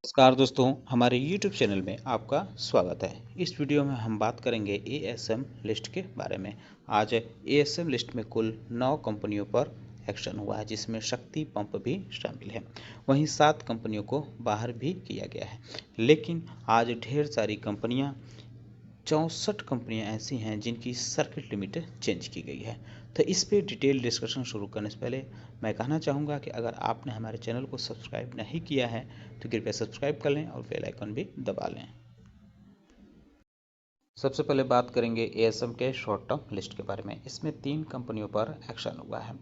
नमस्कार दोस्तों, हमारे YouTube चैनल में आपका स्वागत है। इस वीडियो में हम बात करेंगे एएसएम लिस्ट के बारे में। आज एएसएम लिस्ट में कुल 9 कंपनियों पर एक्शन हुआ है, जिसमें शक्ति पंप भी शामिल है। वहीं 7 कंपनियों को बाहर भी किया गया है। लेकिन आज ढेर सारी कंपनियां 64 कंपनियां ऐसी हैं जिनकी सर्किट लिमिट चेंज की गई है। तो इस पे डिटेल डिस्कशन शुरू करने से पहले मैं कहना चाहूँगा कि अगर आपने हमारे चैनल को सब्सक्राइब नहीं किया है तो कृपया सब्सक्राइब कर लें और बेल आइकन भी दबा लें। सबसे पहले बात करेंगे एएसएम के शॉर्ट टर्म लिस्ट के बारे में। इसमें 3 कंपनियों पर एक्शन हुआ है।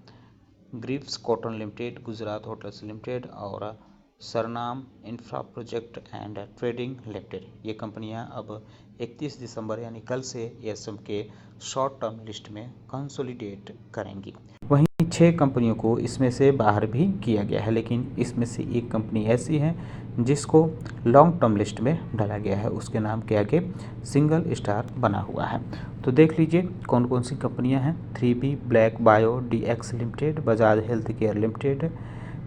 Greaves Cotton Limited, Gujarat Hotels Limited और Sarnam Infra Project and Trading Limited. ये कंपनियां अब 31 दिसंबर यानी कल से एएसएम के शॉर्ट टर्म लिस्ट में कंसोलिडेट करेंगी। वहीं 6 कंपनियों को इसमें से बाहर भी किया गया है, लेकिन इसमें से एक कंपनी ऐसी है जिसको लॉन्ग टर्म लिस्ट में डाला गया है। उसके नाम के आगे सिंगल स्टार बना हुआ है। तो देख लीजिए कौन कौन सी कंपनियां हैं। 3B Black Bio DX Limited, Bajaj Health Care Limited,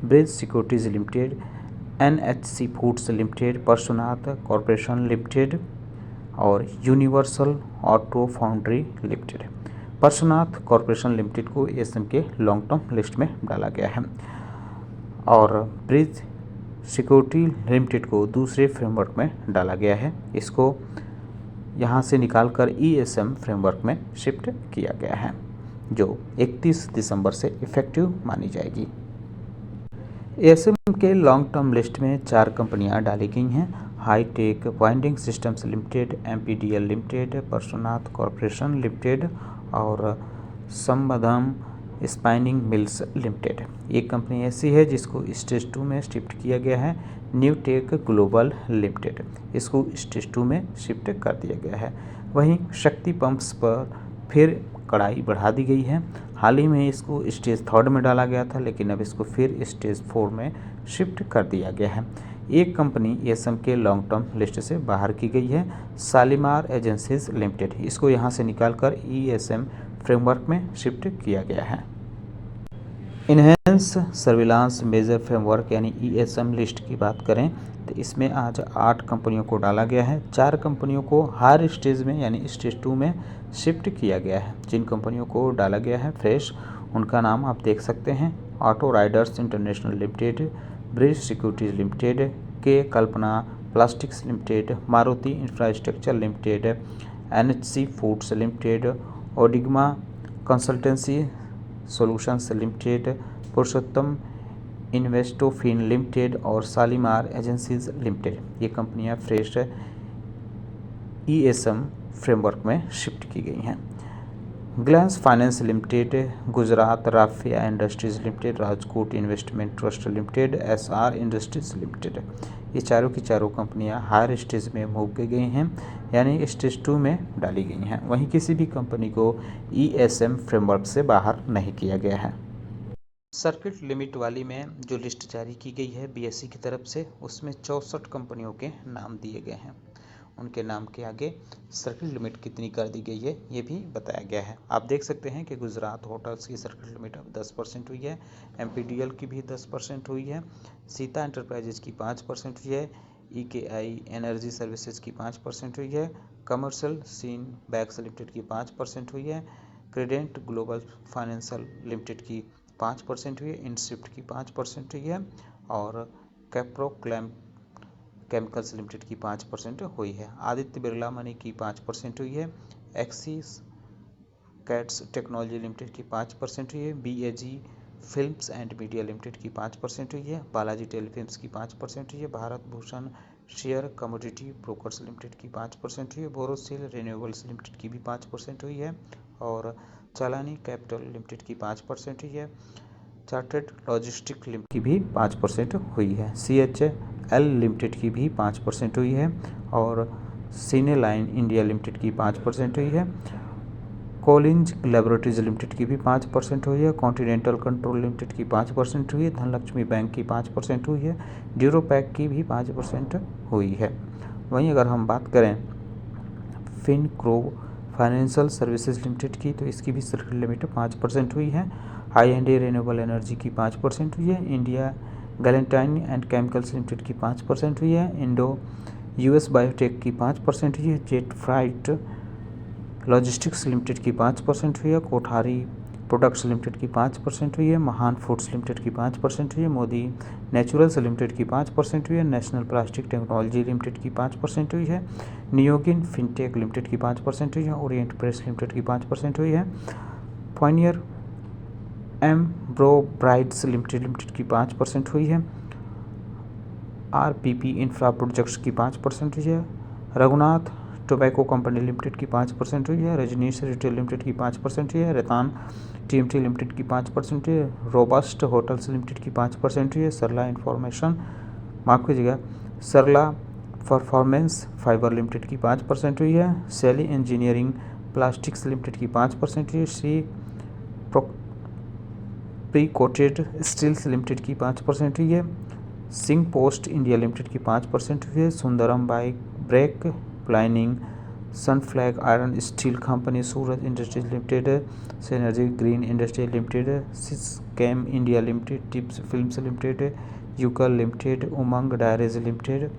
Bridge Securities Limited, NHC Foods Limited, Parsvnath Corporation Limited और Universal Auto Foundry Limited. Parsvnath Corporation Limited को एएसएम के लॉन्ग टर्म लिस्ट में डाला गया है और ब्रिज सिक्योरिटी लिमिटेड को दूसरे फ्रेमवर्क में डाला गया है। इसको यहाँ से निकालकर ईएसएम फ्रेमवर्क में शिफ्ट किया गया है, जो 31 दिसंबर से इफेक्टिव मानी जाएगी। एएसएम के लॉन्ग टर्म लिस्ट में 4 कंपनियां डाली गई हैं। Hitech Winding Systems Limited, MPDL Limited, Parsvnath Corporation Limited और संबधम स्पाइनिंग मिल्स लिमिटेड। एक कंपनी ऐसी है जिसको स्टेज 2 में शिफ्ट किया गया है, न्यू टेक ग्लोबल लिमिटेड। इसको स्टेज 2 में शिफ्ट कर दिया गया है। वहीं शक्ति पंप्स पर फिर कड़ाई बढ़ा दी गई है। हाल ही में इसको स्टेज 3 में डाला गया था, लेकिन अब इसको फिर स्टेज 4 में शिफ्ट कर दिया गया है। एक कंपनी एएसएम के लॉन्ग टर्म लिस्ट से बाहर की गई है, शालीमार एजेंसीज लिमिटेड। इसको यहाँ से निकालकर ईएसएम फ्रेमवर्क में शिफ्ट किया गया है। इन्हेंस सर्विलांस मेजर फ्रेमवर्क यानी ईएसएम लिस्ट की बात करें तो इसमें आज 8 कंपनियों को डाला गया है। 4 कंपनियों को हायर स्टेज में यानी स्टेज 2 में शिफ्ट किया गया है। जिन कंपनियों को डाला गया है फ्रेश, उनका नाम आप देख सकते हैं। Auto Riders International Limited, Bridge Securities Limited, K Kalpana Plastics Limited, Maruti Infrastructure Limited, NHC Foods Limited, Odigma Consultancy Solutions Limited, Purushottam Investofin Limited और शालीमार एजेंसीज लिमिटेड। ये कंपनियां फ्रेश ईएसएम फ्रेमवर्क में शिफ्ट की गई हैं। Glance finance Limited, Gujarat Rafia industries Limited, Rajkot investment trust Limited, SR Industries Limited. ये चारों की चारों कंपनियां हायर स्टेज में मूव की गई हैं, यानी स्टेज 2 में डाली गई हैं। वहीं किसी भी कंपनी को ईएसएम फ्रेमवर्क से बाहर नहीं किया गया है। सर्किट लिमिट वाली में जो लिस्ट जारी की गई है बीएसई की तरफ से, उसमें 64 कंपनियों के नाम दिए गए हैं। उनके नाम के आगे सर्किट लिमिट कितनी कर दी गई है ये भी बताया गया है। आप देख सकते हैं कि गुजरात होटल्स की सर्किट लिमिट अब 10% हुई है, एमपीडीएल की भी 10% हुई है, सीता एंटरप्राइजेज की 5% हुई है, ईकेआई एनर्जी सर्विसेज की 5% हुई है, कमर्शियल सीन बैग्स लिमिटेड की 5% हुई है, क्रेडेंट ग्लोबल फाइनेंशियल लिमिटेड की 5% हुई है, इनशिफ्ट की 5% हुई है और कैप्रो केमिकल्स लिमिटेड की 5% हुई है। आदित्य बिरला मनी की 5% हुई है, एक्सिस कैट्स टेक्नोलॉजी लिमिटेड की 5% हुई है, बीएजी फिल्म्स एंड मीडिया लिमिटेड की 5% हुई है, बालाजी टेलीफिल्म्स की 5% हुई है, Bharat Bhushan share commodity brokers limited की 5% हुई है, बोरोसिल रिन्यूएबल्स लिमिटेड की भी 5% हुई है और चालानी कैपिटल लिमिटेड की 5% हुई है, चार्टर्ड लॉजिस्टिक लिमिटेड की भी 5% हुई है, CHL लिमिटेड की भी 5% हुई है और सीने लाइन इंडिया लिमिटेड की 5% हुई है, कोलिंज लेबोरेटरीज लिमिटेड की भी 5% हुई है, कॉन्टिनेंटल कंट्रोल लिमिटेड की 5% हुई है, धनलक्ष्मी बैंक की 5% हुई है, ड्यूरोपैक की भी 5% हुई है। वहीं अगर हम बात करें फिनक्रो फाइनेंशियल सर्विसेज लिमिटेड की, तो इसकी भी सर्किट लिमिट 5% हुई है, I&A रिन्यूएबल एनर्जी की 5% हुई है, इंडिया गैलेंटाइन एंड केमिकल्स लिमिटेड की 5% हुई है। इंडो यूएस बायोटेक की 5% हुई है। जेट फ्राइट लॉजिस्टिक्स लिमिटेड की 5% हुई है। कोठारी प्रोडक्ट्स लिमिटेड की 5% हुई है। महान फूड्स लिमिटेड की 5% हुई है। मोदी नेचुरल्स लिमिटेड की 5% हुई है। नेशनल प्लास्टिक टेक्नोलॉजी लिमिटेड की 5% हुई है। नियोगिन फिनटेक लिमिटेड की 5% हुई है। ओरिएंट प्रेस लिमिटेड की 5% हुई है। पॉइनियर एम्ब्रोब्राइड्स लिमिटेड की 5% हुई है। आरपीपी इंफ्रा प्रोजेक्ट्स की 5% हुई है। रघुनाथ टोबैको कंपनी लिमिटेड की 5% हुई है। रजनीश रिटेल लिमिटेड की 5% हुई है। रतन टीएमटी लिमिटेड की 5% हुई है। रोबस्ट होटल्स लिमिटेड की 5% हुई है। सरला इंफॉर्मेशन माफ कीजिएगा सरला परफॉर्मेंस फाइबर लिमिटेड की 5% हुई है। सैली इंजीनियरिंग प्लास्टिक्स लिमिटेड की 5% हुई है। Shri pre coated steels limited की 5% हुई है। सिंह पोस्ट इंडिया लिमिटेड की 5% हुई है। Sundaram bike brake planning Sunflag Iron Steel Company Suraj Industries Limited Synergy Green Industry Limited Siscam India Limited Tips Films Limited Ucal Limited Umang Dairies Limited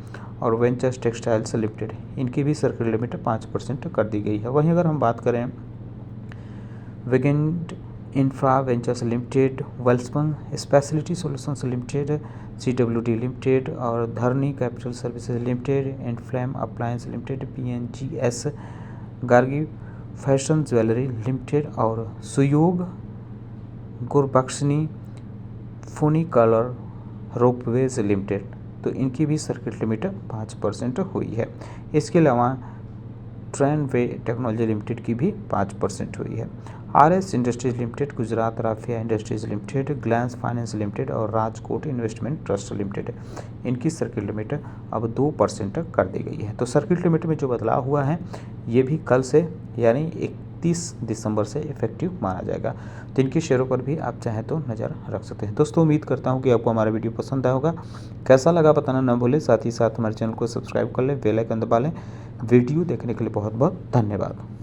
और वेंचर्स टेक्सटाइल्स लिमिटेड इनकी भी circle limit 5% कर दी गई है। वहीं अगर हम बात करें वेगेंड Infra Ventures Limited Welspun Specialty Solutions Limited CWD Limited और Dharani Capital Services Limited and Flame Appliance Limited PNGS Gargi Fashion Jewellery Limited और सुयोग गुरबख्शनी फुनिकलर रोपवेज लिमिटेड तो इनकी भी सर्किट लिमिट 5% हुई है। इसके अलावा ट्रेन वे टेक्नोलॉजी लिमिटेड की भी 5% हुई है। RS industries limited Gujarat Rafia industries limited Glance finance limited और राजकोट इन्वेस्टमेंट ट्रस्ट लिमिटेड इनकी सर्किट लिमिट अब 2% कर दी गई है। तो सर्किट लिमिट में जो बदलाव हुआ है ये भी कल से यानी 31 दिसंबर से इफेक्टिव माना जाएगा। तो इनके शेयरों पर भी आप चाहें तो नज़र रख सकते हैं। दोस्तों उम्मीद करता हूँ कि आपको हमारा वीडियो पसंद आया होगा। कैसा लगा बताना न भूलें। साथ ही साथ हमारे चैनल को सब्सक्राइब कर लें, बेल आइकन दबा लें। वीडियो देखने के लिए बहुत बहुत धन्यवाद।